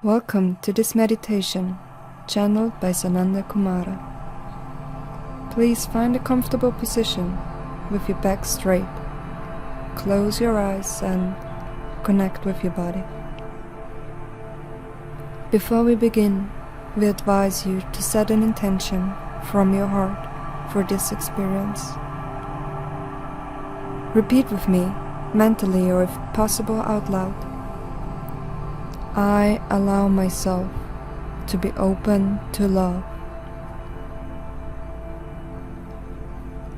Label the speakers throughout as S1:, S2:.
S1: Welcome to this meditation, channeled by Sananda Kumara. Please find a comfortable position with your back straight. Close your eyes and connect with your body. Before we begin, we advise you to set an intention from your heart for this experience. Repeat with me, mentally or if possible out loud. I allow myself to be open to love.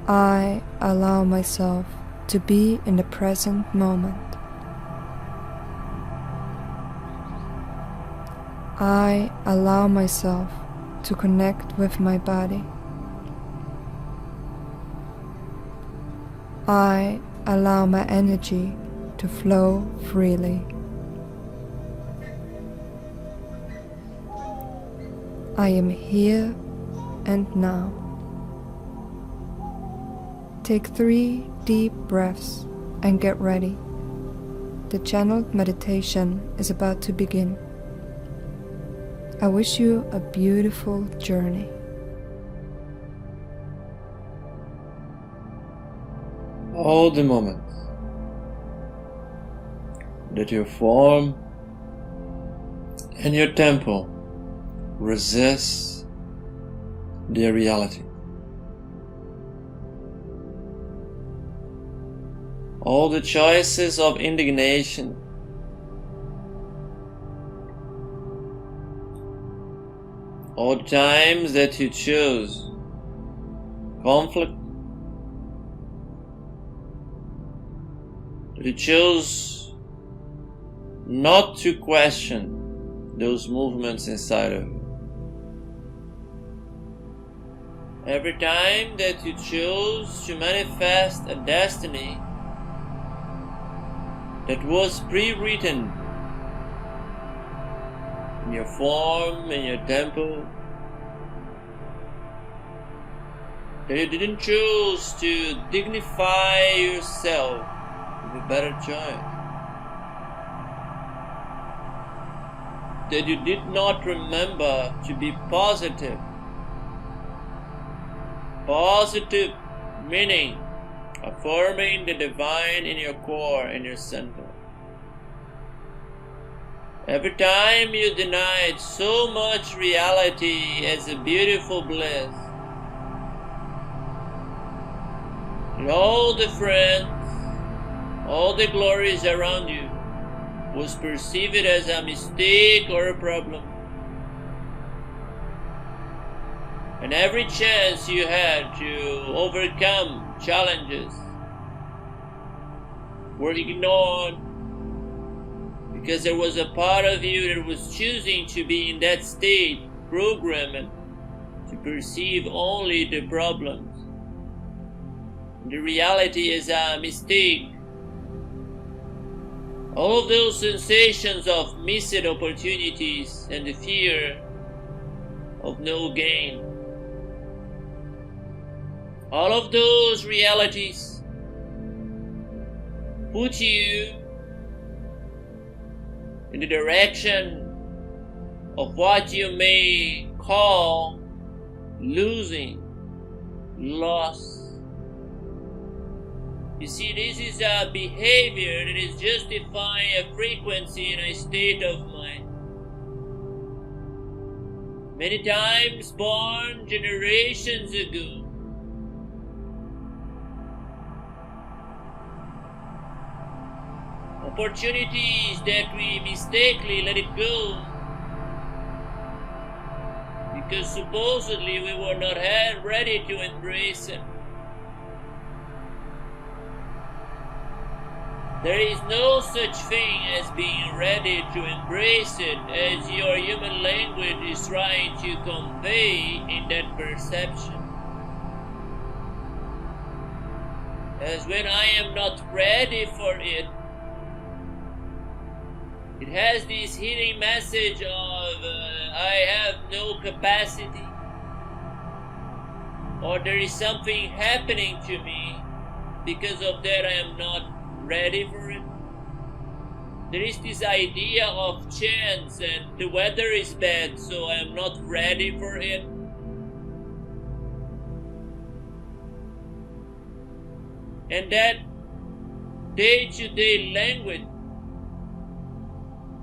S1: I allow myself to be in the present moment. I allow myself to connect with my body. I allow my energy to flow freely. I am here and now. Take 3 deep breaths and get ready. The channeled meditation is about to begin. I wish you a beautiful journey.
S2: All the moments that your form and your tempo resist their reality. All the choices of indignation, all the times that you choose conflict, that you choose not to question those movements inside of you. Every time that you choose to manifest a destiny that was pre-written in your form, in your tempo, that you didn't choose to dignify yourself with a better choice, that you did not remember to be positive. Positive meaning affirming the divine in your core, in your center. Every time you denied so much reality as a beautiful bliss, and all the friends, all the glories around you was perceived as a mistake or a problem. And every chance you had to overcome challenges were ignored because there was a part of you that was choosing to be in that state, programmed to perceive only the problems. And the reality is a mistake. All of those sensations of missed opportunities and the fear of no gain, all of those realities put you in the direction of what you may call losing, loss. You see, this is a behavior that is justifying a frequency and a state of mind. Many times born generations ago, opportunities that we mistakenly let it go because supposedly we were not ready to embrace it. There is no such thing as being ready to embrace it, as your human language is trying to convey in that perception. As when I am not ready for it, it has this hidden message of I have no capacity, or there is something happening to me, because of that I am not ready for it. there is this idea of chance, and the weather is bad, so I am not ready for it. And that day-to-day language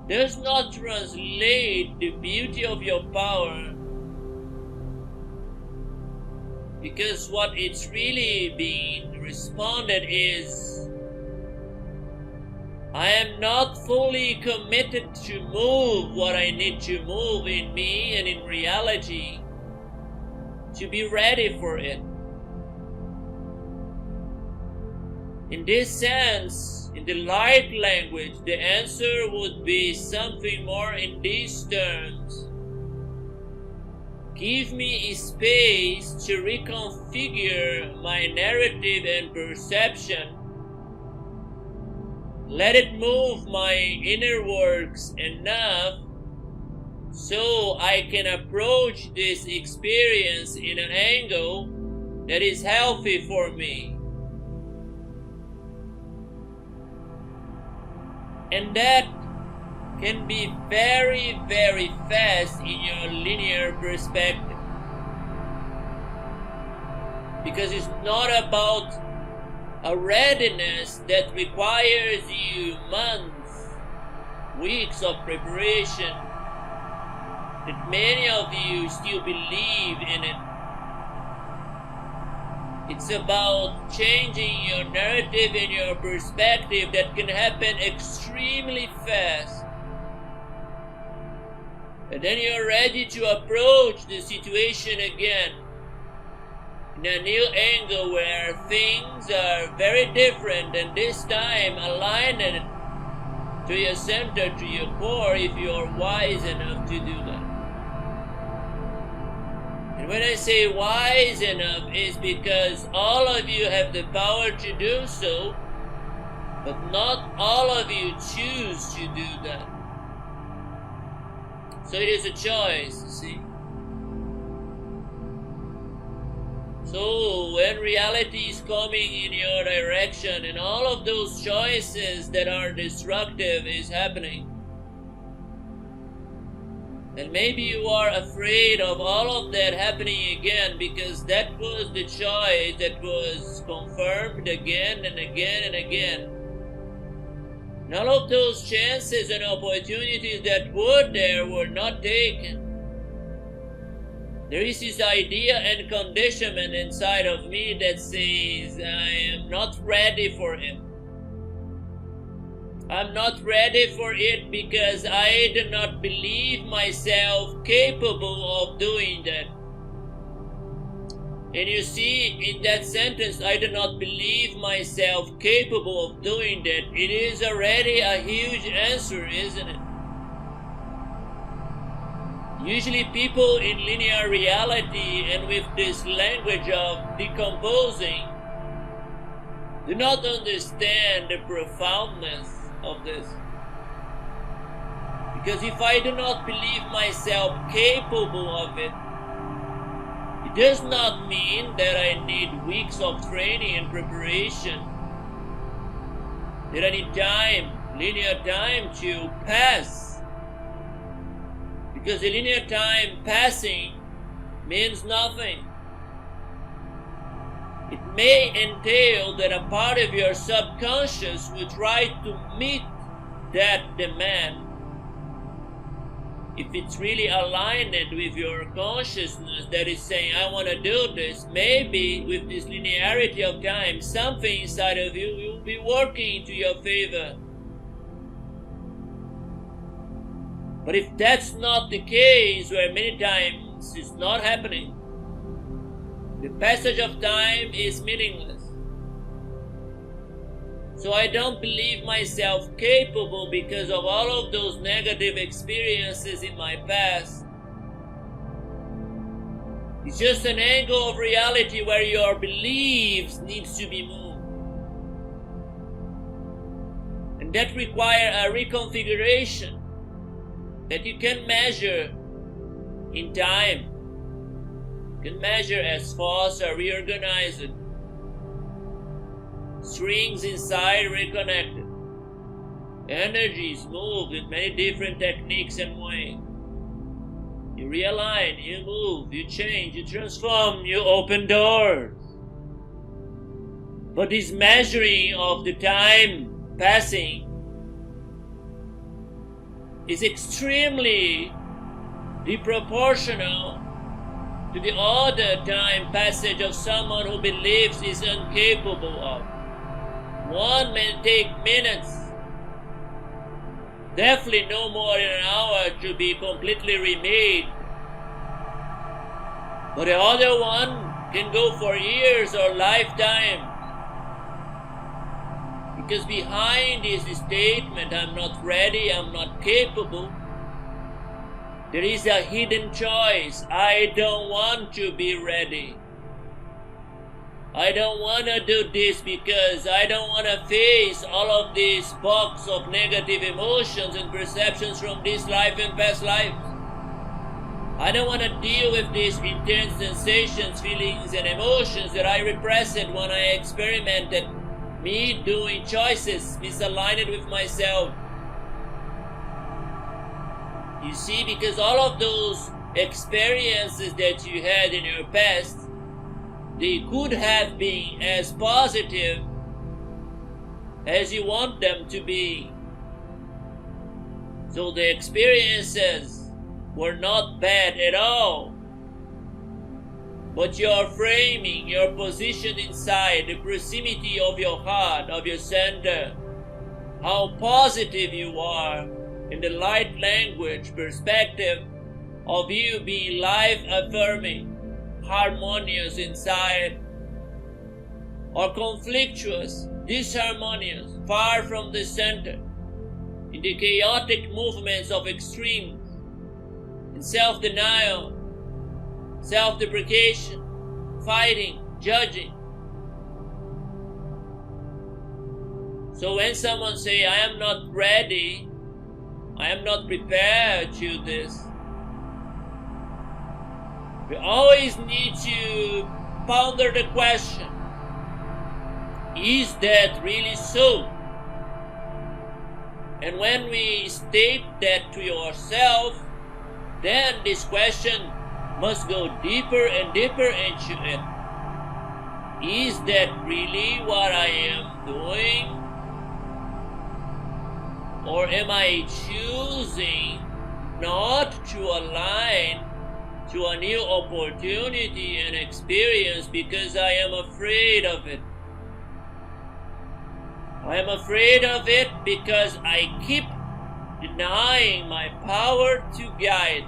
S2: does not translate the beauty of your power, because what it's really being responded is, I am not fully committed to move what I need to move in me and in reality to be ready for it. In this sense, in the light language, the answer would be something more in these terms. Give me a space to reconfigure my narrative and perception. Let it move my inner works enough so I can approach this experience in an angle that is healthy for me. And that can be very, very fast in your linear perspective. Because it's not about a readiness that requires you months, weeks of preparation, that many of you still believe in it. It's about changing your narrative and your perspective that can happen extremely fast. And then you're ready to approach the situation again in a new angle where things are very different, and this time aligned to your center, to your core, if you're wise enough to do that. And when I say wise enough, is because all of you have the power to do so, but not all of you choose to do that. So it is a choice, you see. So when reality is coming in your direction and all of those choices that are destructive is happening, and maybe you are afraid of all of that happening again because that was the choice that was confirmed again and again and again. And all of those chances and opportunities that were there were not taken. There is this idea and conditionment inside of me that says, I am not ready for it. I'm not ready for it because I do not believe myself capable of doing that. And you see, in that sentence, I do not believe myself capable of doing that, it is already a huge answer, isn't it? Usually people in linear reality and with this language of decomposing do not understand the profoundness of this. Because if I do not believe myself capable of it, it does not mean that I need weeks of training and preparation, that I need time, linear time to pass. Because the linear time passing means nothing. It may entail that a part of your subconscious will try to meet that demand. If it's really aligned with your consciousness that is saying, I want to do this, maybe with this linearity of time, something inside of you will be working to your favor. But if that's not the case, where many times it's not happening, the passage of time is meaningless. So I don't believe myself capable because of all of those negative experiences in my past. It's just an angle of reality where your beliefs needs to be moved. And that requires a reconfiguration that you can measure in time. You can measure as thoughts are reorganized, strings inside reconnected, Energy is moved with many different techniques and ways. You realign, you move, you change, you transform, you open doors. But this measuring of the time passing is extremely disproportional to the other time passage of someone who believes is incapable of. One may take minutes, definitely no more than an hour to be completely remade. But the other one can go for years or lifetime. Because behind this statement, I'm not ready, I'm not capable, there is a hidden choice. I don't want to be ready. I don't want to do this because I don't want to face all of these box of negative emotions and perceptions from this life and past lives. I don't want to deal with these intense sensations, feelings, and emotions that I repressed when I experimented me doing choices misaligned with myself. You see, because all of those experiences that you had in your past, they could have been as positive as you want them to be. So the experiences were not bad at all. But your framing, your position inside, the proximity of your heart, of your center, how positive you are in the light language perspective of you being life-affirming, harmonious inside, or conflictuous, disharmonious, far from the center, in the chaotic movements of extremes, in self-denial, self-deprecation, fighting, judging. So when someone say, I am not ready, I am not prepared to this, we always need to ponder the question, is that really so? And when we state that to yourself, then this question must go deeper and deeper into it. Is that really what I am doing? Or am I choosing not to align to a new opportunity and experience because I am afraid of it? I am afraid of it because I keep denying my power to guide.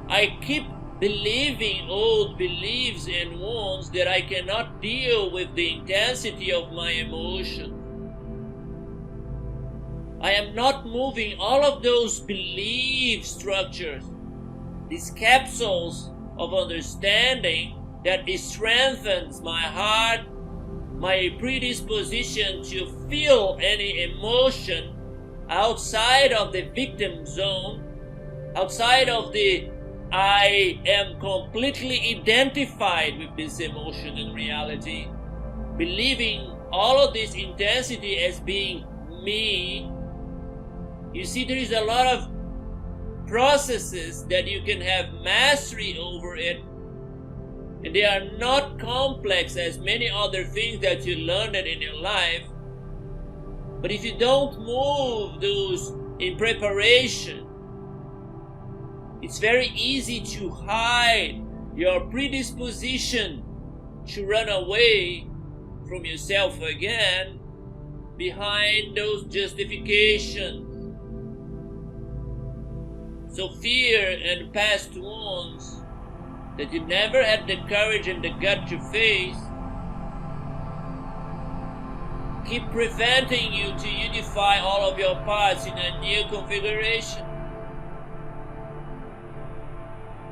S2: I keep believing old beliefs and wounds that I cannot deal with the intensity of my emotion. I am not moving all of those belief structures, these capsules of understanding that strengthens my heart, my predisposition to feel any emotion outside of the victim zone, outside of the I am completely identified with this emotion and reality, believing all of this intensity as being me. You see, there is a lot of processes that you can have mastery over it, and they are not complex as many other things that you learned in your life. But if you don't move those in preparation, it's very easy to hide your predisposition to run away from yourself again behind those justifications. So fear and past wounds that you never had the courage and the gut to face keep preventing you to unify all of your parts in a new configuration.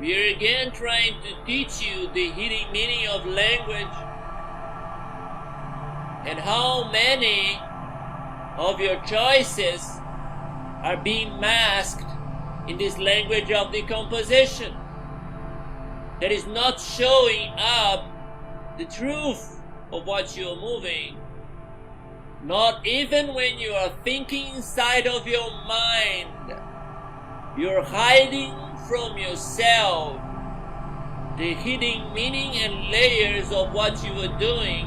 S2: We are again trying to teach you the hidden meaning of language and how many of your choices are being masked in this language of decomposition that is not showing up the truth of what you're moving. Not even when you are thinking inside of your mind. You're hiding from yourself the hidden meaning and layers of what you are doing,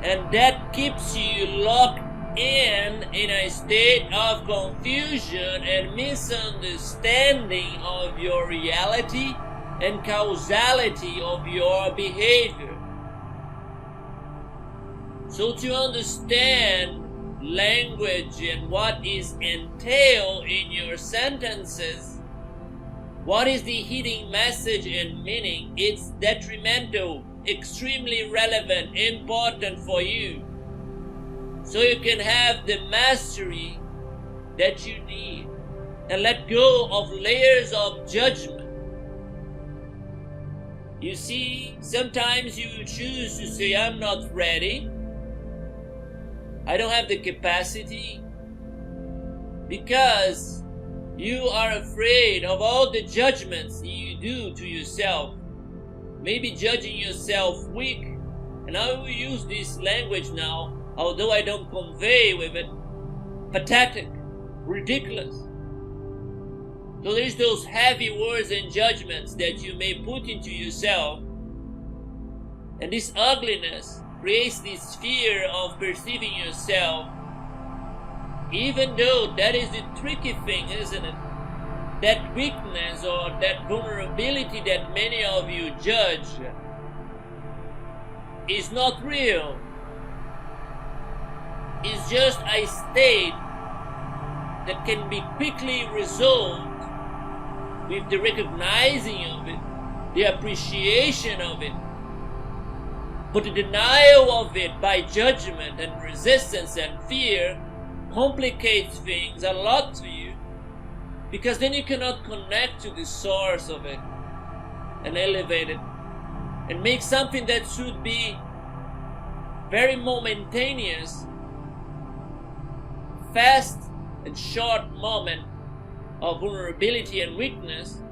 S2: and that keeps you locked in a state of confusion and misunderstanding of your reality and causality of your behavior. So to understand language and what is entailed in your sentences, what is the hidden message and meaning, it's detrimental, extremely relevant, important for you, so you can have the mastery that you need and let go of layers of judgment. You see, sometimes you choose to say, I'm not ready, I don't have the capacity, because you are afraid of all the judgments you do to yourself. Maybe judging yourself weak, and I will use this language now, although I don't convey with it, pathetic, ridiculous. So there's those heavy words and judgments that you may put into yourself, and this ugliness creates this fear of perceiving yourself, even though that is the tricky thing, isn't it? That weakness or that vulnerability that many of you judge is not real. It's just a state that can be quickly resolved with the recognizing of it, the appreciation of it. But the denial of it by judgment and resistance and fear complicates things a lot to you, because then you cannot connect to the source of it and elevate it and make something that should be very momentaneous, fast and short moment of vulnerability and weakness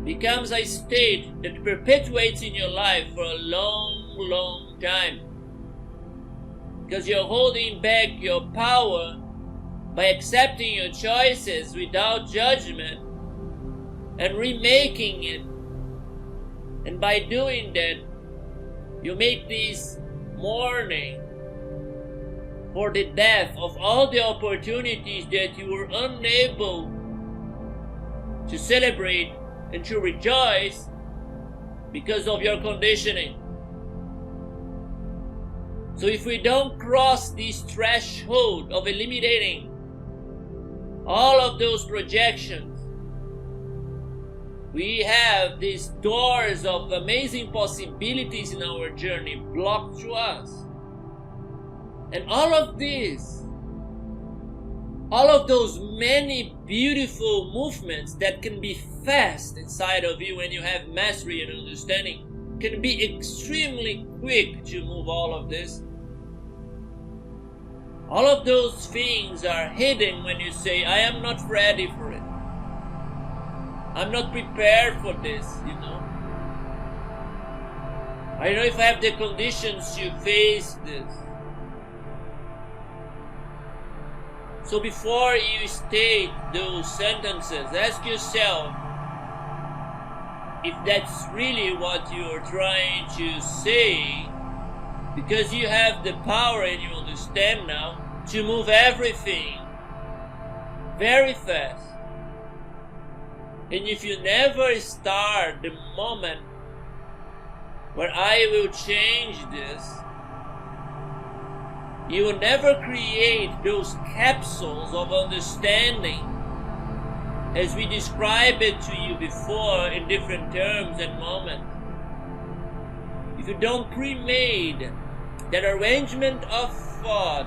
S2: becomes a state that perpetuates in your life for a long time, because you're holding back your power by accepting your choices without judgment and remaking it. And by doing that, you make this mourning for the death of all the opportunities that you were unable to celebrate and to rejoice because of your conditioning. So if we don't cross this threshold of eliminating all of those projections, we have these doors of amazing possibilities in our journey blocked to us. And all of this, all of those many beautiful movements that can be fast inside of you when you have mastery and understanding, can be extremely quick to move all of this. All of those things are hidden when you say, I am not ready for it. I'm not prepared for this, you know. I don't know if I have the conditions to face this. So before you state those sentences, ask yourself if that's really what you're trying to say, because you have the power and you understand now to move everything very fast. And if you never start the moment where I will change this, you will never create those capsules of understanding as we described it to you before in different terms and moments. If you don't pre-made that arrangement of thought,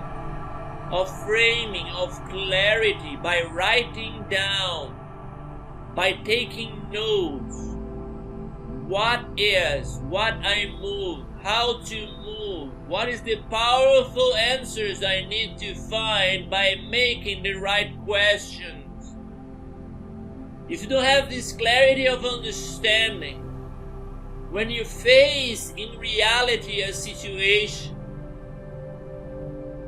S2: of framing, of clarity by writing down, by taking notes, what is, what I move, how to move, what is the powerful answers I need to find by making the right questions. If you don't have this clarity of understanding, when you face in reality a situation,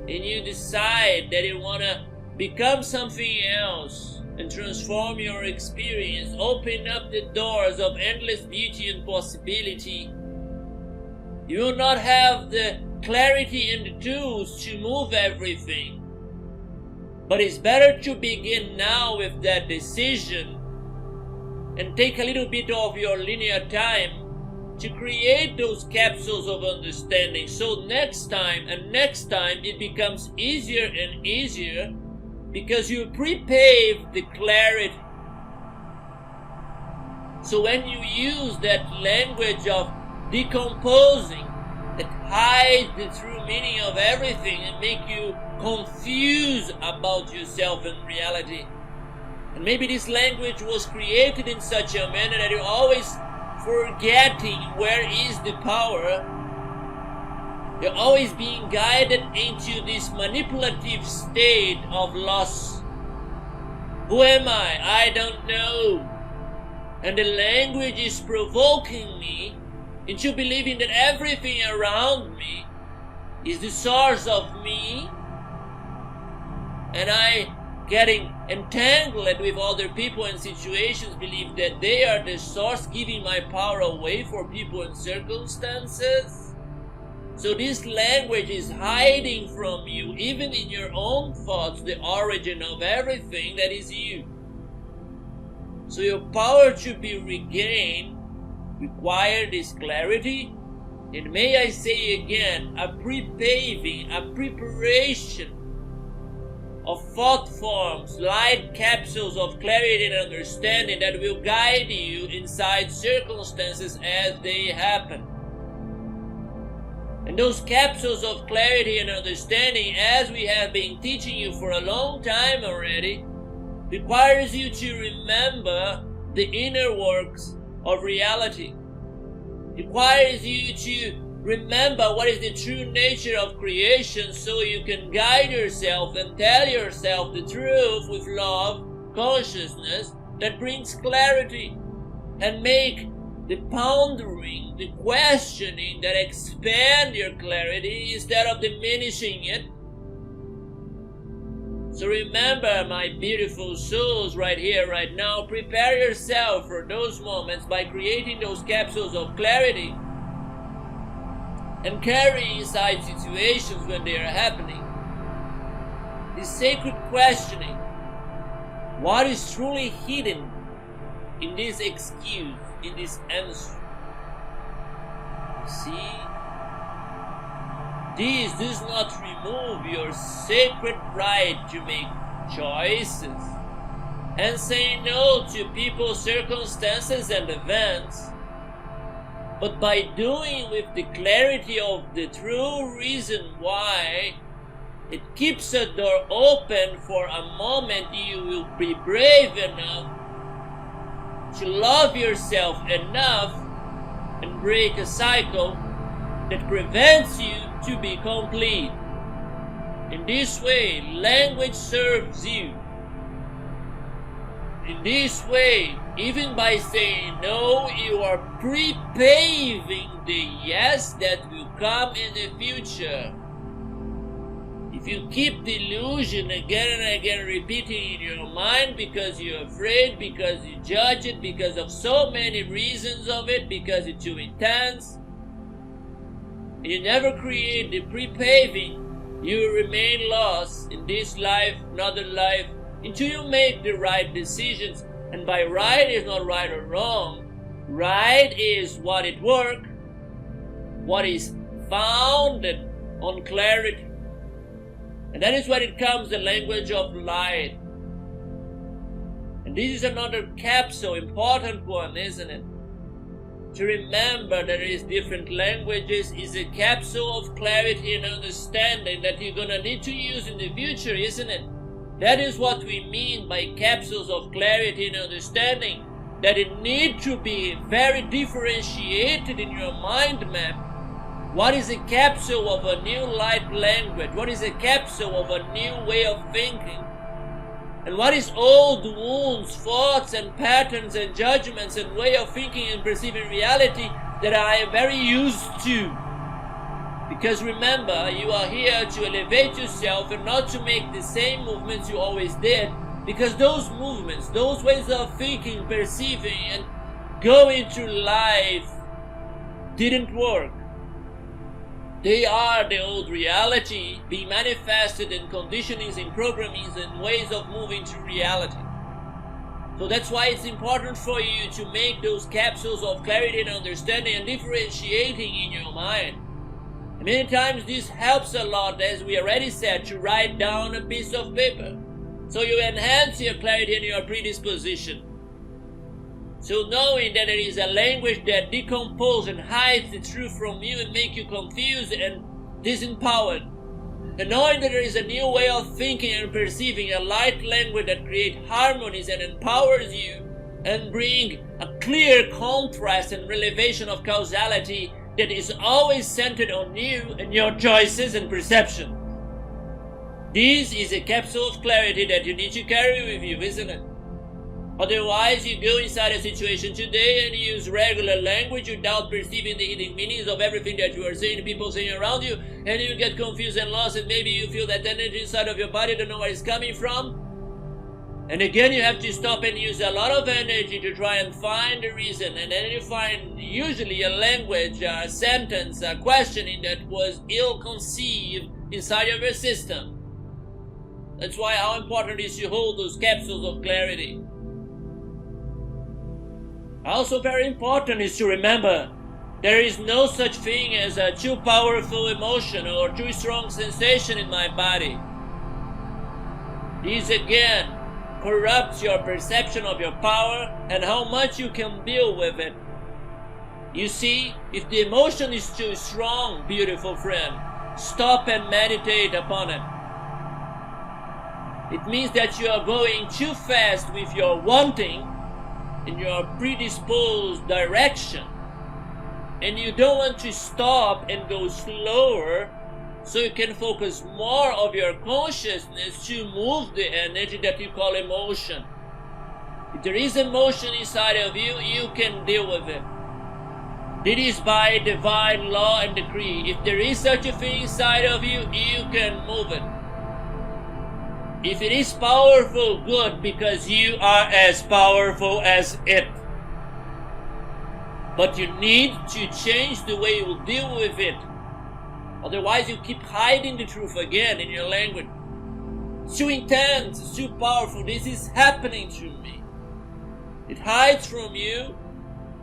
S2: and you decide that you want to become something else and transform your experience, open up the doors of endless beauty and possibility, you will not have the clarity and the tools to move everything. But it's better to begin now with that decision and take a little bit of your linear time to create those capsules of understanding, so next time it becomes easier and easier because you pre-paved the clarity. So when you use that language of decomposing that hides the true meaning of everything and make you confused about yourself and reality, and maybe this language was created in such a manner that you're always forgetting where is the power. You're always being guided into this manipulative state of loss. Who am I? I don't know. And the language is provoking me into believing that everything around me is the source of me, and I, getting entangled with other people and situations, believe that they are the source, giving my power away for people and circumstances. So this language is hiding from you, even in your own thoughts, the origin of everything that is you. So your power to be regained require this clarity, and may I say again, a pre-paving, a preparation of thought forms, light capsules of clarity and understanding that will guide you inside circumstances as they happen. And those capsules of clarity and understanding, as we have been teaching you for a long time already, requires you to remember the inner works of reality. Requires you to remember what is the true nature of creation, so you can guide yourself and tell yourself the truth with love, consciousness that brings clarity, and make the pondering, the questioning that expand your clarity instead of diminishing it. So remember, my beautiful souls, right here, right now, prepare yourself for those moments by creating those capsules of clarity and carry inside situations when they are happening this sacred questioning. What is truly hidden in this excuse, in this answer? See? This does not remove your sacred right to make choices and say no to people, circumstances, and events. But by doing with the clarity of the true reason why, it keeps a door open for a moment you will be brave enough to love yourself enough and break a cycle that prevents you to be complete. In this way, language serves you. In this way, even by saying no, you are pre-paving the yes that will come in the future. If you keep the illusion again and again repeating in your mind because you're afraid, because you judge it, because of so many reasons of it, because it's too intense, you never create the pre-paving, you will remain lost in this life, another life, until you make the right decisions. And by right is not right or wrong. Right is what it works, what is founded on clarity. And that is when it comes the language of light. And this is another capsule, important one, isn't it? To remember there is different languages is a capsule of clarity and understanding that you're gonna need to use in the future, isn't it? That is what we mean by capsules of clarity and understanding, that it need to be very differentiated in your mind map. What is a capsule of a new light language? What is a capsule of a new way of thinking? And what is old wounds, thoughts and patterns and judgments and way of thinking and perceiving reality that I am very used to? Because remember, you are here to elevate yourself and not to make the same movements you always did, because those movements, those ways of thinking, perceiving, and going through life didn't work. They are the old reality being manifested in conditionings and programmings and ways of moving through reality. So that's why it's important for you to make those capsules of clarity and understanding and differentiating in your mind. And many times this helps a lot, as we already said, to write down a piece of paper. So you enhance your clarity and your predisposition. So knowing that there is a language that decomposes and hides the truth from you and makes you confused and disempowered. And knowing that there is a new way of thinking and perceiving, a light language that creates harmonies and empowers you and bring a clear contrast and revelation of causality that is always centered on you and your choices and perception. This is a capsule of clarity that you need to carry with you, isn't it? Otherwise, you go inside a situation today and use regular language without perceiving the hidden meanings of everything that you are saying, people saying around you, and you get confused and lost, and maybe you feel that energy inside of your body, don't know where it's coming from. And again, you have to stop and use a lot of energy to try and find the reason, and then you find usually a language, a sentence, a questioning that was ill-conceived inside of your system. That's why how important it is to hold those capsules of clarity. Also very important is to remember there is no such thing as a too powerful emotion or too strong sensation in my body. This again corrupts your perception of your power and how much you can deal with it. You see, if the emotion is too strong, beautiful friend, stop and meditate upon it. It means that you are going too fast with your wanting in your predisposed direction, and you don't want to stop and go slower so you can focus more of your consciousness to move the energy that you call emotion. If there is emotion inside of you, you can deal with it. It is by divine law and decree. If there is such a thing inside of you, you can move it. If it is powerful, good, because you are as powerful as it. But you need to change the way you deal with it. Otherwise you keep hiding the truth again in your language. It's too intense, it's too powerful, this is happening to me. It hides from you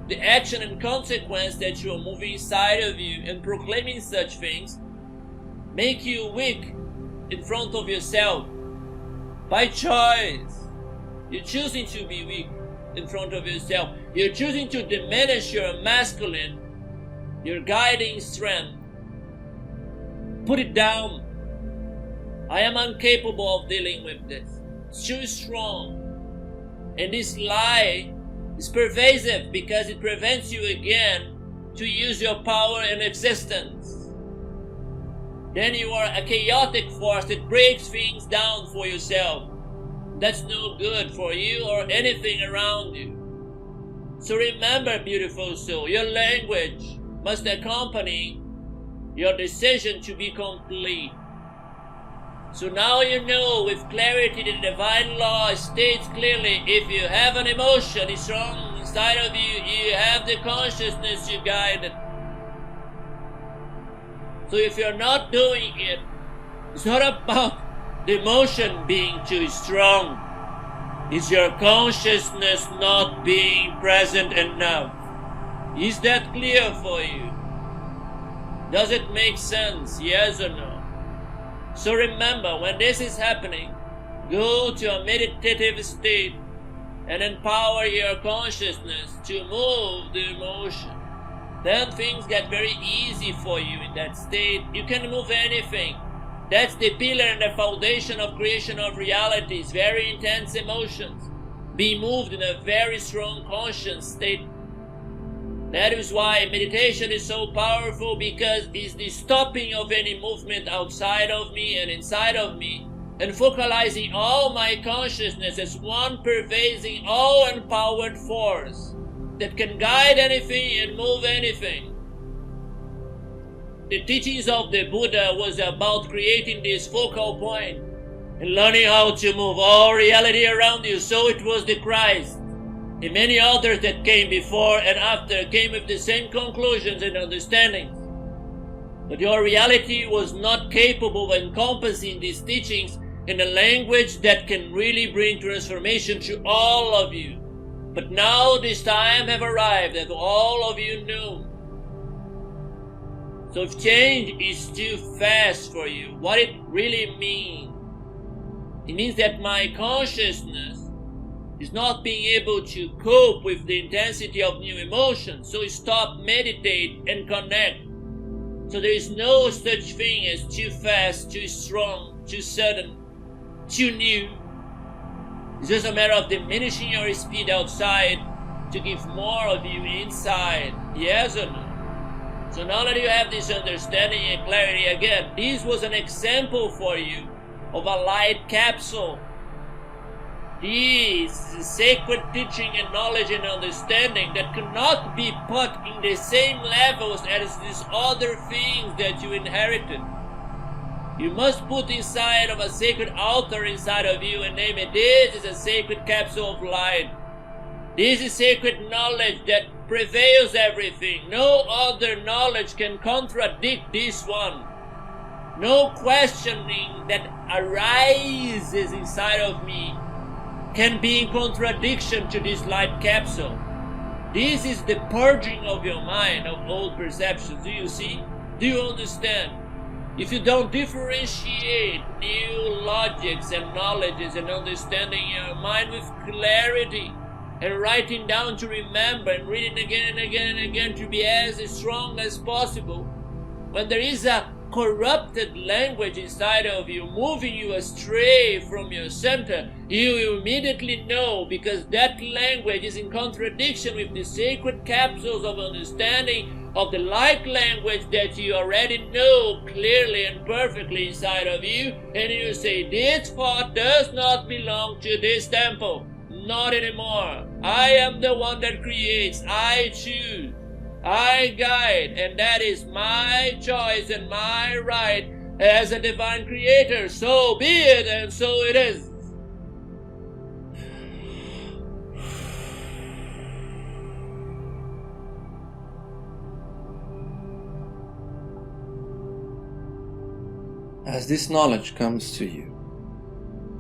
S2: the action and consequence that you are moving inside of you, and proclaiming such things make you weak in front of yourself. By choice, you're choosing to be weak in front of yourself. You're choosing to diminish your masculine, your guiding strength. Put it down. I am incapable of dealing with this. It's too strong. And this lie is pervasive because it prevents you again to use your power and existence. Then you are a chaotic force that breaks things down for yourself. That's no good for you or anything around you. So remember, beautiful soul, your language must accompany your decision to be complete. So now you know with clarity the divine law states clearly, if you have an emotion is strong inside of you, you have the consciousness to guide it. So if you're not doing it, it's not about the emotion being too strong. It's your consciousness not being present enough. Is that clear for you? Does it make sense, yes or no? So remember, when this is happening, go to a meditative state and empower your consciousness to move the emotion. Then things get very easy for you in that state. You can move anything. That's the pillar and the foundation of creation of realities. Very intense emotions being moved in a very strong conscious state. That is why meditation is so powerful, because it's the stopping of any movement outside of me and inside of me, and focalizing all my consciousness as one pervading, all-empowered force that can guide anything and move anything. the teachings of the Buddha was about creating this focal point and learning how to move all reality around you. So it was the Christ and many others that came before and after came with the same conclusions and understandings. But your reality was not capable of encompassing these teachings in a language that can really bring transformation to all of you. But now this time have arrived that all of you know. So if change is too fast for you, what it really means? It means that my consciousness is not being able to cope with the intensity of new emotions, so stop, meditate, and connect. So there is no such thing as too fast, too strong, too sudden, too new. It's just a matter of diminishing your speed outside to give more of you inside. Yes or no? So now that you have this understanding and clarity again, this was an example for you of a light capsule. This is a sacred teaching and knowledge and understanding that cannot be put in the same levels as these other things that you inherited. You must put inside of a sacred altar inside of you and name it. This is a sacred capsule of light. This is sacred knowledge that prevails everything. No other knowledge can contradict this one. No questioning that arises inside of me can be in contradiction to this light capsule. This is the purging of your mind of old perceptions. Do you see? Do you understand? If you don't differentiate new logics and knowledges and understanding your mind with clarity and writing down to remember and reading again and again and again to be as strong as possible, when there is a corrupted language inside of you moving you astray from your center, you will immediately know, because that language is in contradiction with the sacred capsules of understanding of the light language that you already know clearly and perfectly inside of you, and you say, this thought does not belong to this temple, not anymore. I am the one that creates, I choose, I guide, and that is my choice and my right as a divine creator. So be it, and so it is.
S3: As this knowledge comes to you,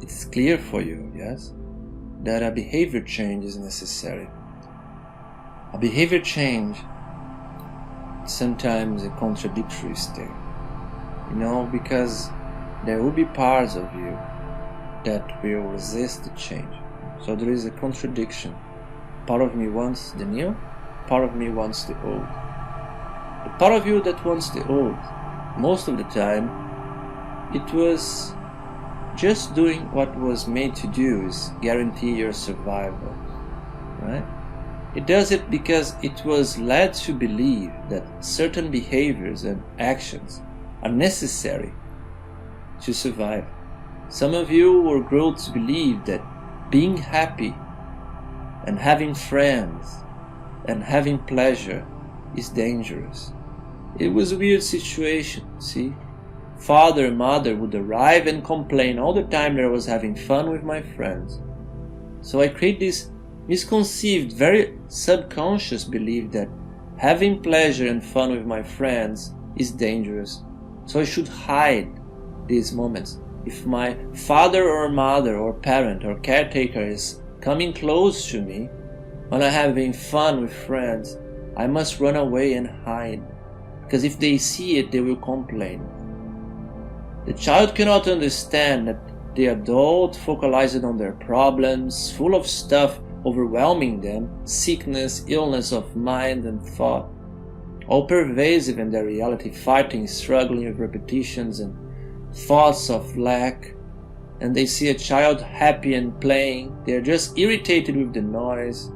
S3: it's clear for you, yes, that a behavior change is necessary. A behavior change is sometimes a contradictory state, because there will be parts of you that will resist the change. So there is a contradiction. Part of me wants the new, part of me wants the old. The part of you that wants the old, most of the time, it was just doing what was made to do, is guarantee your survival, right? It does it because it was led to believe that certain behaviors and actions are necessary to survive. Some of you were grown to believe that being happy and having friends and having pleasure is dangerous. It was a weird situation, see? Father and mother would arrive and complain all the time that I was having fun with my friends. So I create this misconceived, very subconscious belief that having pleasure and fun with my friends is dangerous. So I should hide these moments. If my father or mother or parent or caretaker is coming close to me when I'm having fun with friends, I must run away and hide, because if they see it, they will complain. The child cannot understand that the adult focalized on their problems, full of stuff overwhelming them, sickness, illness of mind and thought, all pervasive in their reality, fighting, struggling with repetitions and thoughts of lack, and they see a child happy and playing, they are just irritated with the noise.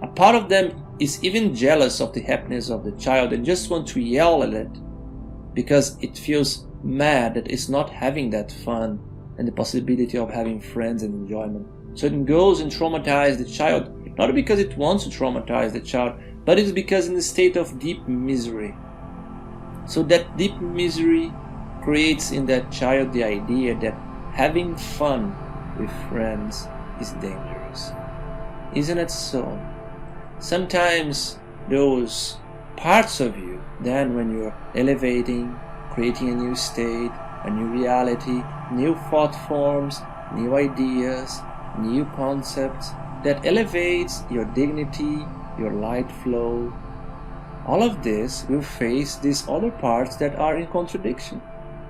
S3: A part of them is even jealous of the happiness of the child and just want to yell at it because it feels mad that it's not having that fun and the possibility of having friends and enjoyment. So it goes and traumatizes the child, not because it wants to traumatize the child, but it's because in a state of deep misery. So that deep misery creates in that child the idea that having fun with friends is dangerous. Isn't it so? Sometimes those parts of you, then when you're elevating, creating a new state, a new reality, new thought forms, new ideas, new concepts, that elevates your dignity, your light flow, all of this will face these other parts that are in contradiction.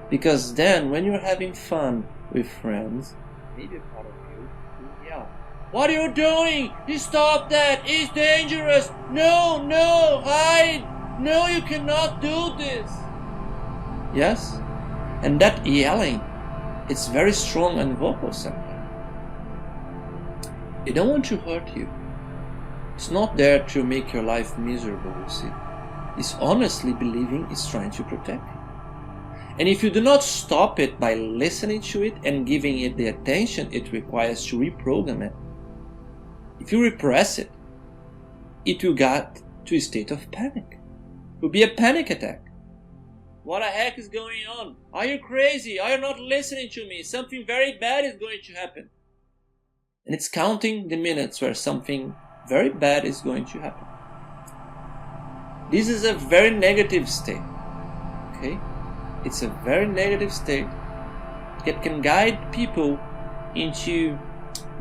S3: Because then when you're having fun with friends, maybe a part of you will yell, "What are you doing? You stop that! It's dangerous! No, no, hide! No, you cannot do this!" Yes? And that yelling, it's very strong and vocal sometimes. It don't want to hurt you. It's not there to make your life miserable, you see. It's honestly believing it's trying to protect you. And if you do not stop it by listening to it and giving it the attention it requires to reprogram it, if you repress it, it will get to a state of panic. It will be a panic attack. What the heck is going on? Are you crazy? Are you not listening to me? Something very bad is going to happen. And it's counting the minutes where something very bad is going to happen. This is a very negative state. Okay? It's a very negative state that can guide people into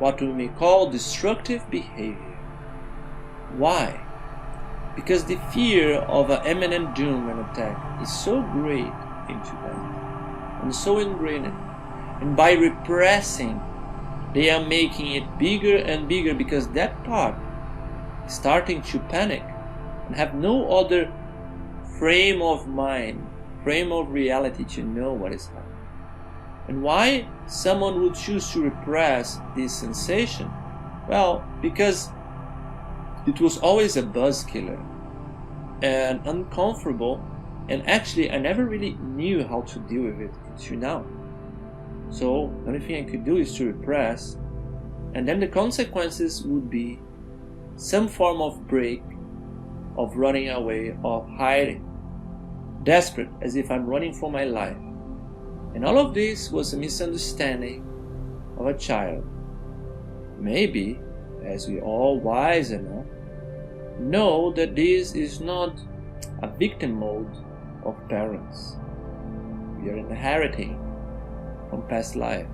S3: what we may call destructive behavior. Why? Because the fear of an imminent doom and attack is so great into them and so ingrained. And by repressing, they are making it bigger and bigger because that part is starting to panic and have no other frame of mind, frame of reality to know what is happening. And why someone would choose to repress this sensation? Well, because it was always a buzz killer and uncomfortable, and actually I never really knew how to deal with it until now. So the only thing I could do is to repress, and then the consequences would be some form of break, of running away, of hiding, desperate as if I'm running for my life. And all of this was a misunderstanding of a child. Maybe, as we all wise enough, know that this is not a victim mode of parents. We are inheriting from past lives.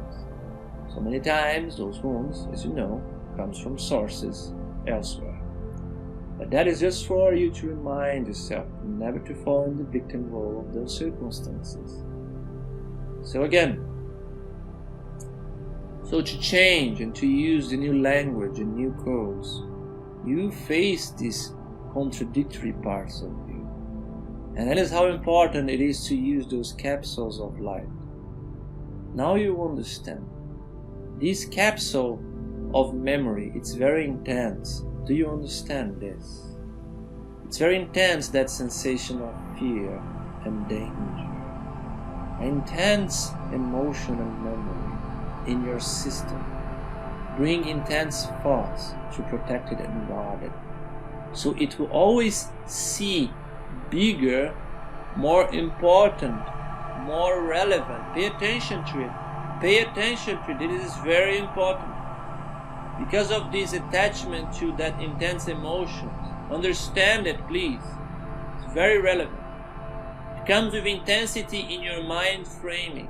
S3: So many times those wounds, as you know, comes from sources elsewhere. But that is just for you to remind yourself never to fall in the victim role of those circumstances. So again, so to change and to use the new language and new codes, you face these contradictory parts of you. And that is how important it is to use those capsules of light. Now you understand. This capsule of memory, it's very intense. Do you understand this? It's very intense, that sensation of fear and danger. An intense emotion and memory in your system. Bring intense thoughts to protect it and guard it. So it will always see bigger, more important, more relevant. Pay attention to it. Pay attention to it. It is very important. Because of this attachment to that intense emotion, understand it, please. It's very relevant. It comes with intensity in your mind framing.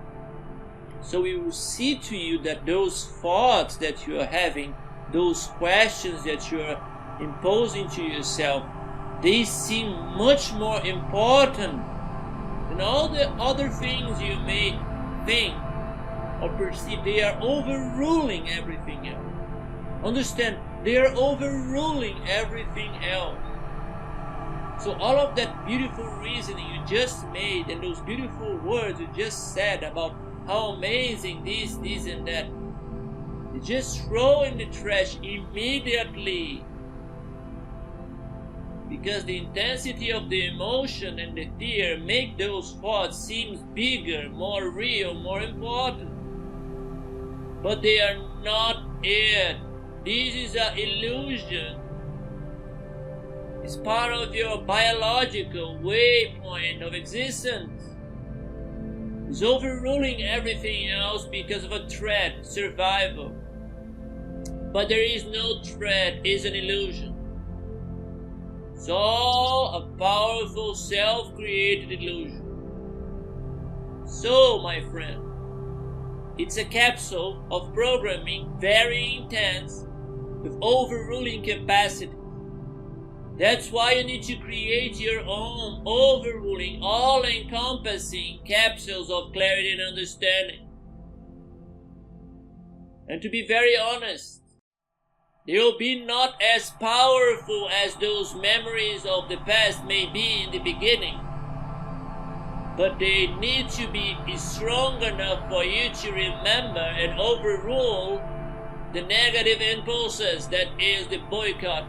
S3: So we will see to you that those thoughts that you are having, those questions that you are imposing to yourself, they seem much more important than all the other things you may think or perceive. They are overruling everything else. Understand, they are overruling everything else. So all of that beautiful reasoning you just made and those beautiful words you just said about how amazing this, and that, you just throw in the trash immediately. Because the intensity of the emotion and the fear make those thoughts seem bigger, more real, more important. But they are not it. This is an illusion.
S2: It's part of your biological waypoint of existence. It's overruling everything else because of a threat, survival. But there is no threat, it's an illusion. It's all a powerful self-created illusion. So, my friend, it's a capsule of programming very intense with overruling capacity. That's why you need to create your own overruling, all-encompassing capsules of clarity and understanding. And to be very honest, they will be not as powerful as those memories of the past may be in the beginning. But they need to be strong enough for you to remember and overrule the negative impulses that is the boycott.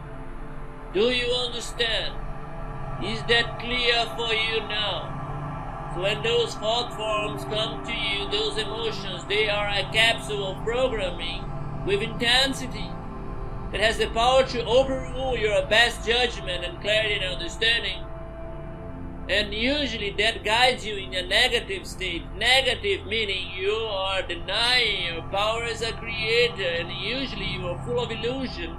S2: Do you understand? Is that clear for you now? So when those thought forms come to you, those emotions, they are a capsule of programming with intensity that has the power to overrule your best judgment and clarity and understanding. And usually that guides you in a negative state. Negative meaning you are denying your power as a creator, and usually you are full of illusion,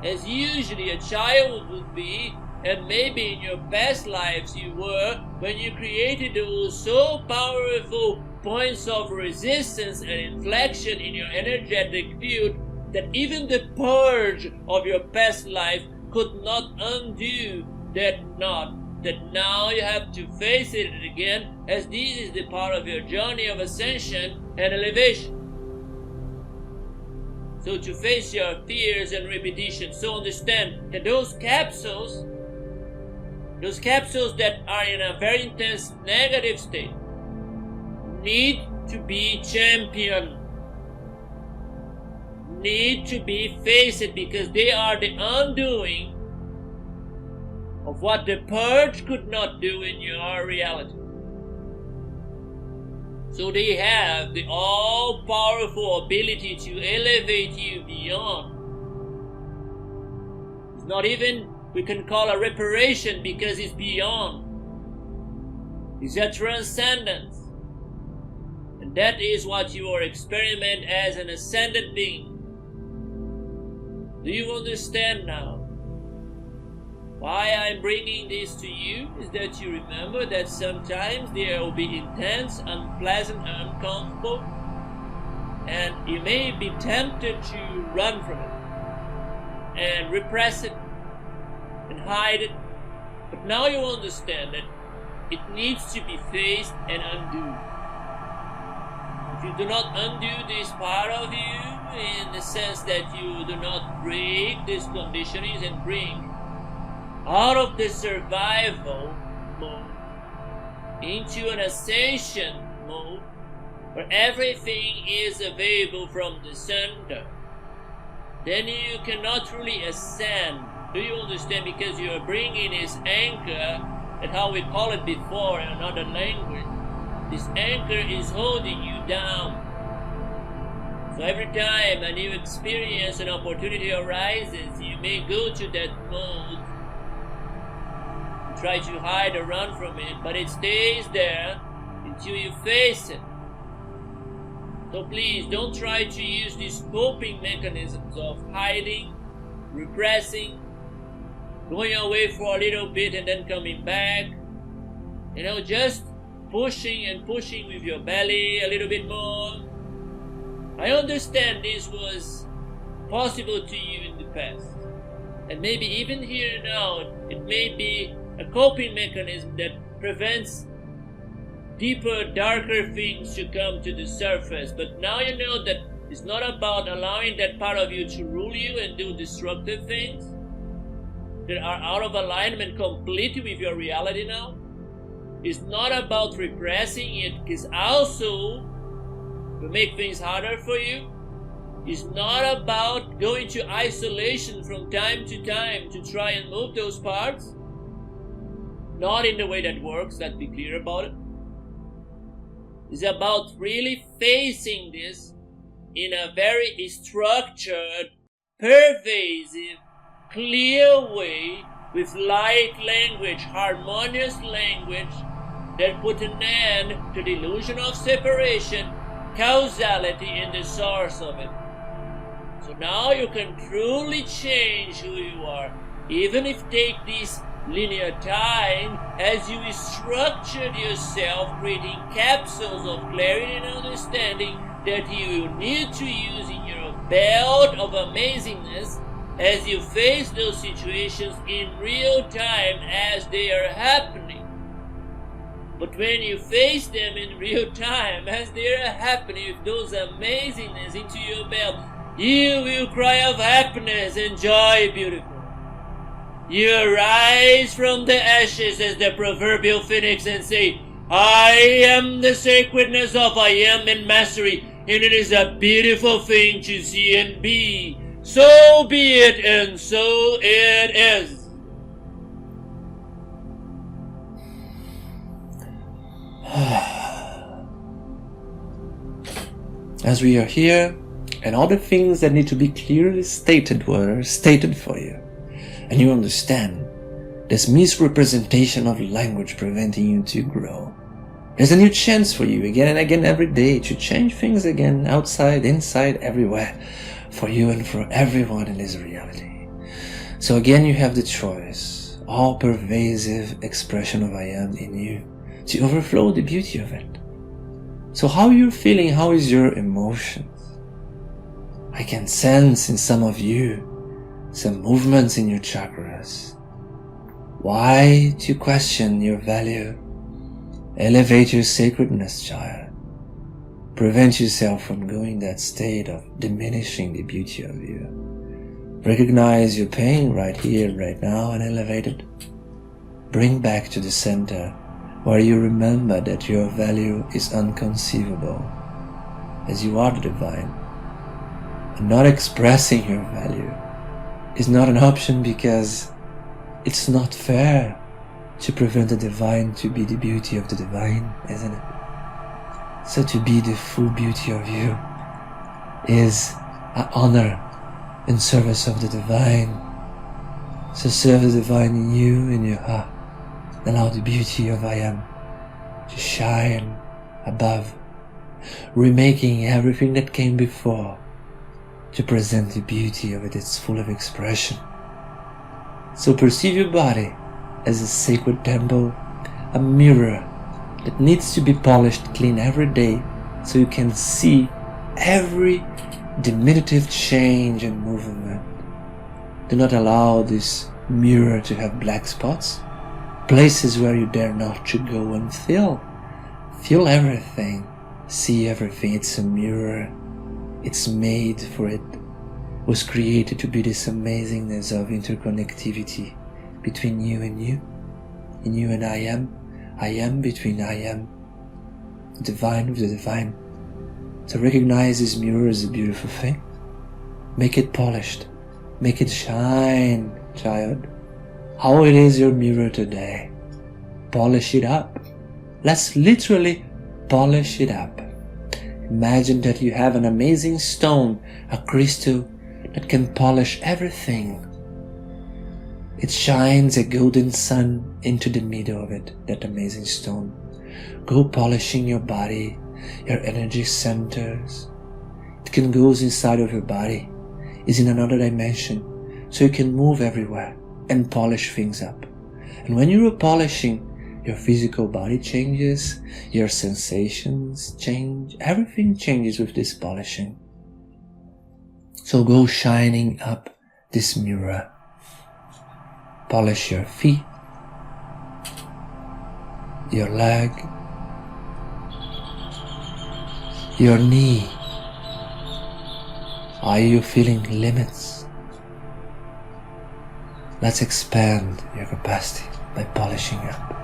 S2: as usually a child would be, and maybe in your past lives you were, when you created those so powerful points of resistance and inflection in your energetic field that even the purge of your past life could not undo that knot. That now you have to face it again, as this is the part of your journey of ascension and elevation. So to face your fears and repetition, so understand that those capsules that are in a very intense negative state, need to be championed, need to be faced, because they are the undoing of what the purge could not do in your reality. So they have the all-powerful ability to elevate you beyond. It's not even, we can call a reparation, because it's beyond. It's a transcendence. And that is what you are experiment as an ascended being. Do you understand now? Why I'm bringing this to you is that you remember that sometimes there will be intense, unpleasant, uncomfortable, and you may be tempted to run from it and repress it and hide it. But now you understand that it needs to be faced and undone. If you do not undo this part of you, in the sense that you do not break these conditionings and bring out of the survival mode into an ascension mode where everything is available from the center, then you cannot really ascend. Do you understand? Because you are bringing this anchor, and how we call it before in another language, this anchor is holding you down. So every time a new experience and opportunity arises, you may go to that mode, try to hide or run from it, but it stays there until you face it. So please don't try to use these coping mechanisms of hiding, repressing, going away for a little bit and then coming back. Just pushing and pushing with your belly a little bit more. I understand this was possible to you in the past. And maybe even here now, it may be a coping mechanism that prevents deeper, darker things to come to the surface. But now you know that it's not about allowing that part of you to rule you and do destructive things that are out of alignment completely with your reality now. It's not about repressing it, because also will make things harder for you. It's not about going to isolation from time to time to try and move those parts. Not in the way that works, let's be clear about it. It's about really facing this in a very structured, pervasive, clear way with light language, harmonious language that put an end to the illusion of separation, causality, and the source of it. So now you can truly change who you are, even if take this linear time as you structured yourself, creating capsules of clarity and understanding that you will need to use in your belt of amazingness as you face those situations in real time as they are happening. But when you face them in real time as they are happening with those amazingness into your belt, you will cry of happiness and joy, beautiful. You arise from the ashes as the proverbial phoenix and say, I am the sacredness of I am in mastery, and it is a beautiful thing to see and be. So be it, and so it is.
S3: As we are here, and all the things that need to be clearly stated were stated for you, and you understand this misrepresentation of language preventing you to grow. There's a new chance for you again and again every day to change things again, outside, inside, everywhere, for you and for everyone in this reality. So again you have the choice, all pervasive expression of I am in you, to overflow the beauty of it. So how are you feeling? How is your emotions? I can sense in some of you some movements in your chakras. Why to question your value? Elevate your sacredness, child. Prevent yourself from going that state of diminishing the beauty of you. Recognize your pain right here, right now, and elevate it. Bring back to the center where you remember that your value is unconceivable, as you are the divine. And not expressing your value is not an option because it's not fair to prevent the divine to be the beauty of the divine, isn't it? So to be the full beauty of you is an honor in service of the divine. So serve the divine in you, in your heart. Allow the beauty of I am to shine above, remaking everything that came before to present the beauty of it. It's full of expression. So perceive your body as a sacred temple, a mirror that needs to be polished clean every day so you can see every diminutive change and movement. Do not allow this mirror to have black spots, places where you dare not to go and feel. Feel everything, see everything. It's a mirror. It's made for it. Was created to be this amazingness of interconnectivity between you and you, in you and I am between I am, the divine with the divine. So recognize this mirror as a beautiful thing. Make it polished, make it shine, child. How it is your mirror today. Polish it up. Let's literally polish it up. Imagine that you have an amazing stone, a crystal that can polish everything. It shines a golden sun into the middle of it, that amazing stone. Go polishing your body, your energy centers. It can go inside of your body, is in another dimension, so you can move everywhere and polish things up. And when you are polishing, your physical body changes, your sensations change, everything changes with this polishing. So go shining up this mirror. Polish your feet, your leg, your knee. Are you feeling limits? Let's expand your capacity by polishing up.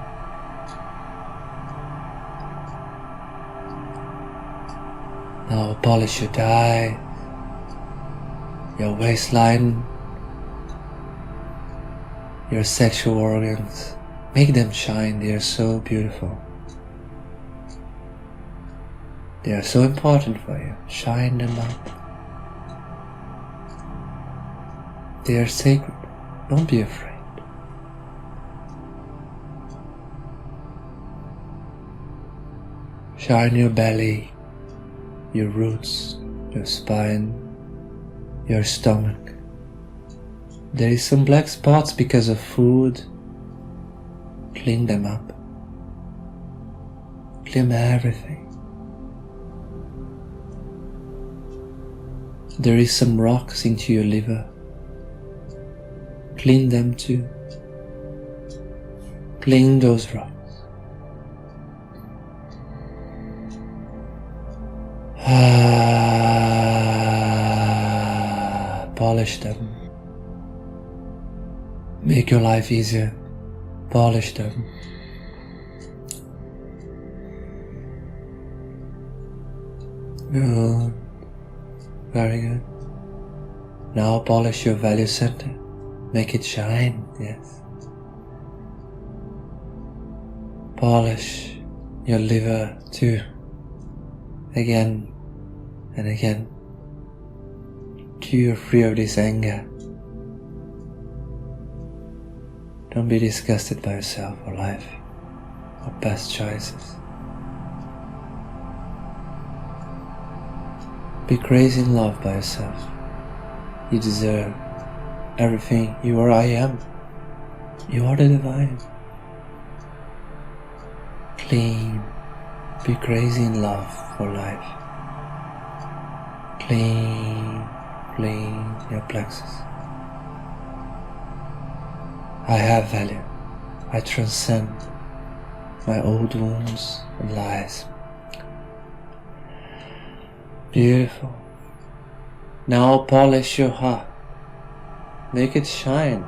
S3: Now polish your thigh, your waistline, your sexual organs. Make them shine. They are so beautiful. They are so important for you. Shine them up. They are sacred. Don't be afraid. Shine your belly, your roots, your spine, your stomach. There is some black spots because of food. Clean them up. Clean everything. There is some rocks into your liver. Clean them too. Clean those rocks. Polish them. Make your life easier. Polish them. Good. Very good. Now polish your value center. Make it shine, yes. Polish your liver too. Again and again. Till you're free of this anger. Don't be disgusted by yourself or life or past choices. Be crazy in love by yourself. You deserve everything you are. I am. You are the divine. Clean. Be crazy in love for life. Clean your plexus. I have value. I transcend my old wounds and lies. Beautiful. Now polish your heart. Make it shine.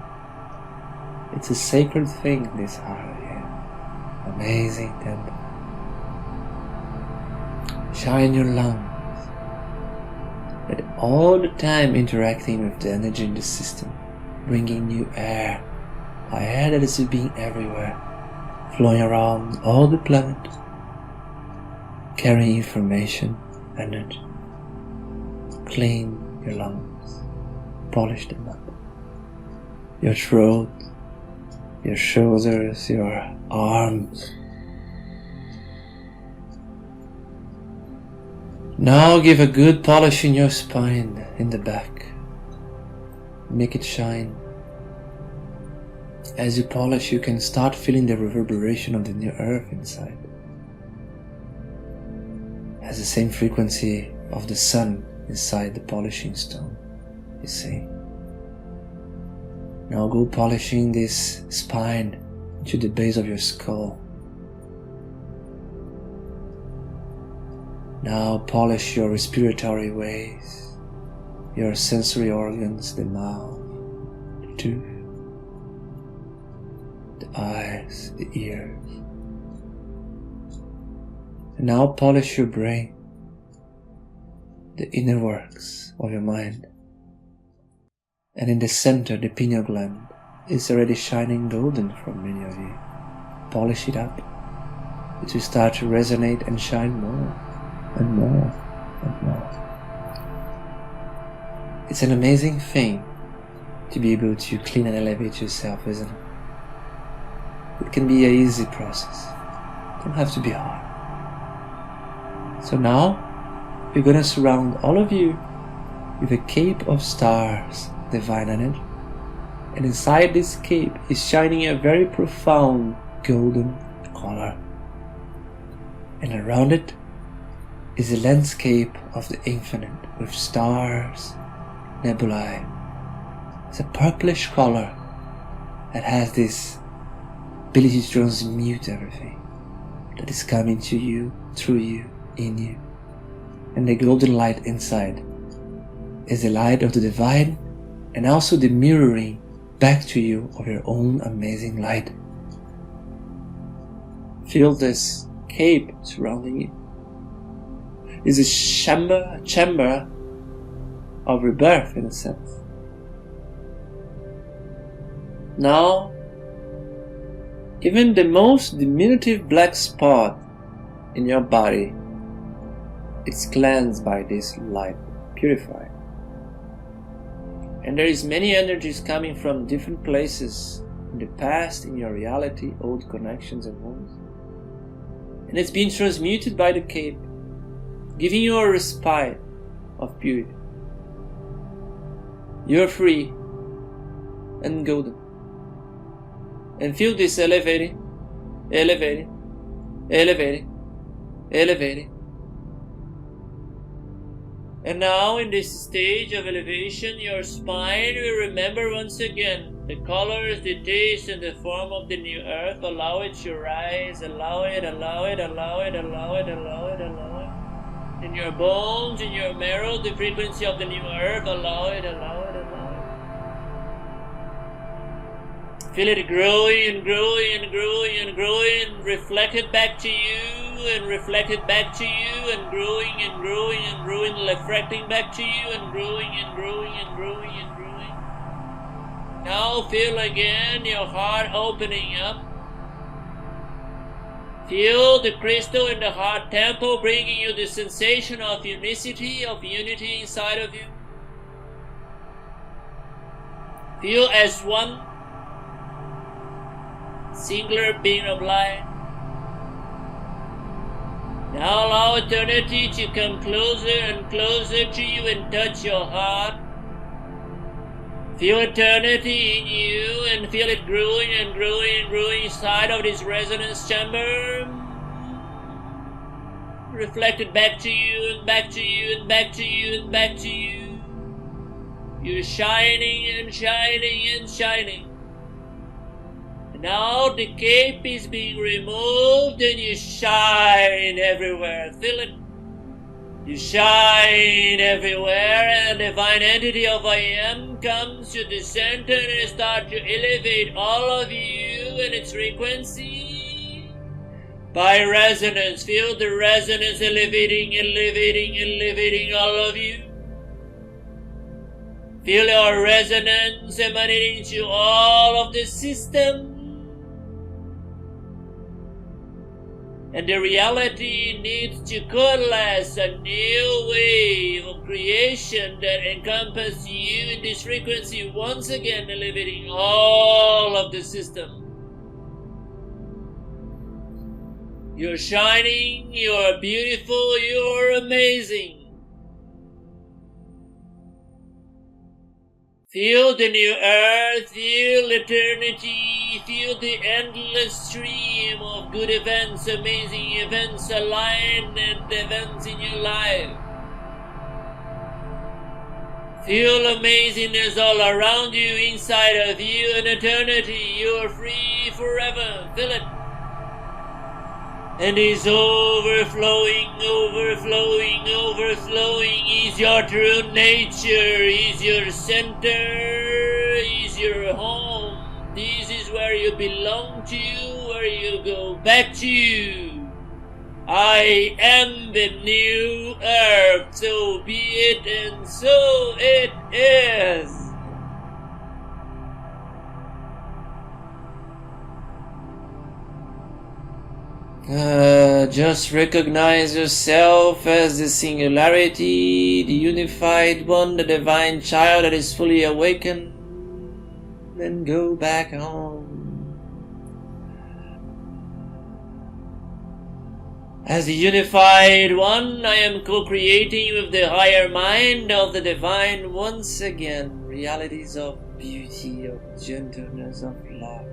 S3: It's a sacred thing, this heart here. Amazing temple. Shine your lungs. But all the time interacting with the energy in the system, bringing new air. Air that is being everywhere, flowing around all the planet, carrying information, energy. Clean your lungs, polish them up. Your throat, your shoulders, your arms. Now give a good polish in your spine, in the back. Make it shine. As you polish, you can start feeling the reverberation of the new earth inside. Has the same frequency of the sun inside the polishing stone, you see. Now go polishing this spine to the base of your skull. Now polish your respiratory ways, your sensory organs, the mouth, the tooth, the eyes, the ears. And now polish your brain, the inner works of your mind. And in the center, the pineal gland is already shining golden for many of you. Polish it up. It will start to resonate and shine more and more and more. It's an amazing thing to be able to clean and elevate yourself, isn't it? It can be an easy process. It don't have to be hard. So now, we're going to surround all of you with a cape of stars, divine energy. And inside this cape is shining a very profound golden color. And around it is a landscape of the infinite with stars, nebulae. It's a purplish color that has this ability to transmute everything that is coming to you, through you, in you. And the golden light inside is the light of the divine and also the mirroring back to you of your own amazing light. Feel this cape surrounding you. It's a chamber of rebirth in a sense. Now, even the most diminutive black spot in your body, it's cleansed by this light, purified. And there is many energies coming from different places in the past, in your reality, old connections and wounds.
S2: and it's been transmuted by the cape, giving you a respite of beauty. You're free and golden. And feel this elevating, elevating, elevating, elevating. And now in this stage of elevation, your spine will remember once again the colors, the taste, and the form of the new earth. Allow it to rise, allow it, allow it, allow it, allow it, allow it, allow it. In your bones, in your marrow, the frequency of the new earth, allow it, allow it, allow it. Feel it growing and growing and growing and growing, reflected back to you and reflected back to you and growing and growing and growing, reflecting back to you and growing and growing and growing and growing. Now feel again your heart opening up. Feel the crystal in the heart temple bringing you the sensation of unicity, of unity inside of you. Feel as one singular being of light. Now allow eternity to come closer and closer to you and touch your heart. Feel eternity in you and feel it growing and growing and growing inside of this resonance chamber. Reflected back to you and back to you and back to you and back to you. You're shining and shining and shining. Now the cape is being removed and you shine everywhere. Feel it. You shine everywhere and the divine entity of I Am comes to the center and starts to elevate all of you and its frequency. By resonance, feel the resonance elevating, elevating, elevating all of you. Feel your resonance emanating to all of the system. And the reality needs to coalesce a new wave of creation that encompasses you in this frequency, once again elevating all of the system. You're shining, you're beautiful, you're amazing. Feel the new earth, feel eternity, feel the endless stream of good events, amazing events, aligned events in your life. Feel amazingness all around you, inside of you, and eternity. You are free forever. Feel it. And is overflowing, overflowing, overflowing is your true nature, is your center, is your home. This is where you belong to, where you go back to. I am the new earth, so be it and so it is. Just recognize yourself as the singularity, the unified one, the divine child that is fully awakened. Then go back home. As the unified one, I am co-creating with the higher mind of the divine once again. Realities of beauty, of gentleness, of love,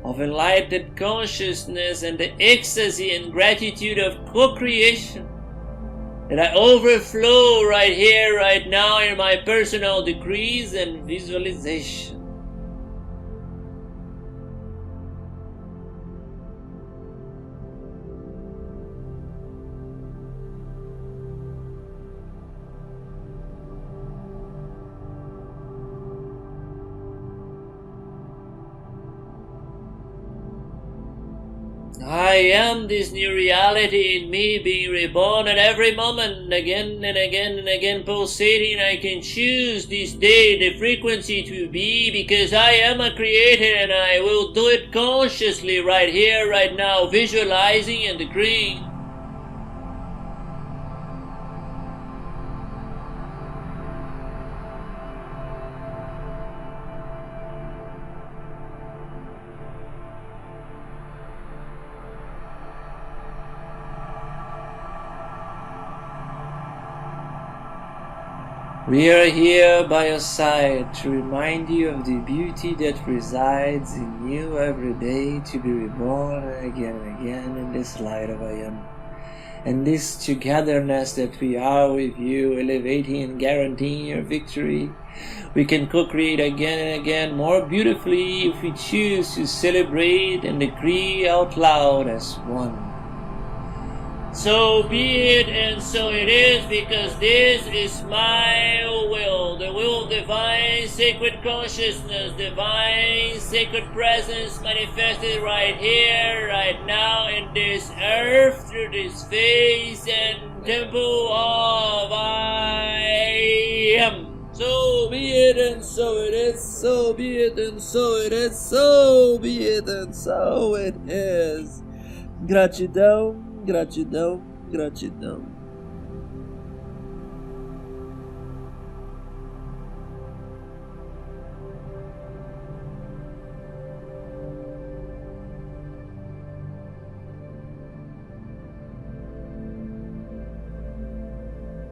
S2: of enlightened consciousness, and the ecstasy and gratitude of co-creation that I overflow right here, right now in my personal decrees and visualization. I am this new reality in me being reborn at every moment, again and again and again pulsating. I can choose this day the frequency to be, because I am a creator and I will do it consciously right here, right now, visualizing and decreeing.
S3: We are here by your side to remind you of the beauty that resides in you every day, to be reborn again and again in this light of I am. And this togetherness that we are with you, elevating and guaranteeing your victory. We can co-create again and again more beautifully if we choose to celebrate and decree out loud as one.
S2: So be it and so it is, because this is my will, the will of divine sacred consciousness, divine sacred presence manifested right here, right now in this earth, through this face and temple of I am. So be it and so it is, so be it and so it is, so be it and so it is. Gratidão, gratidão, gratidão.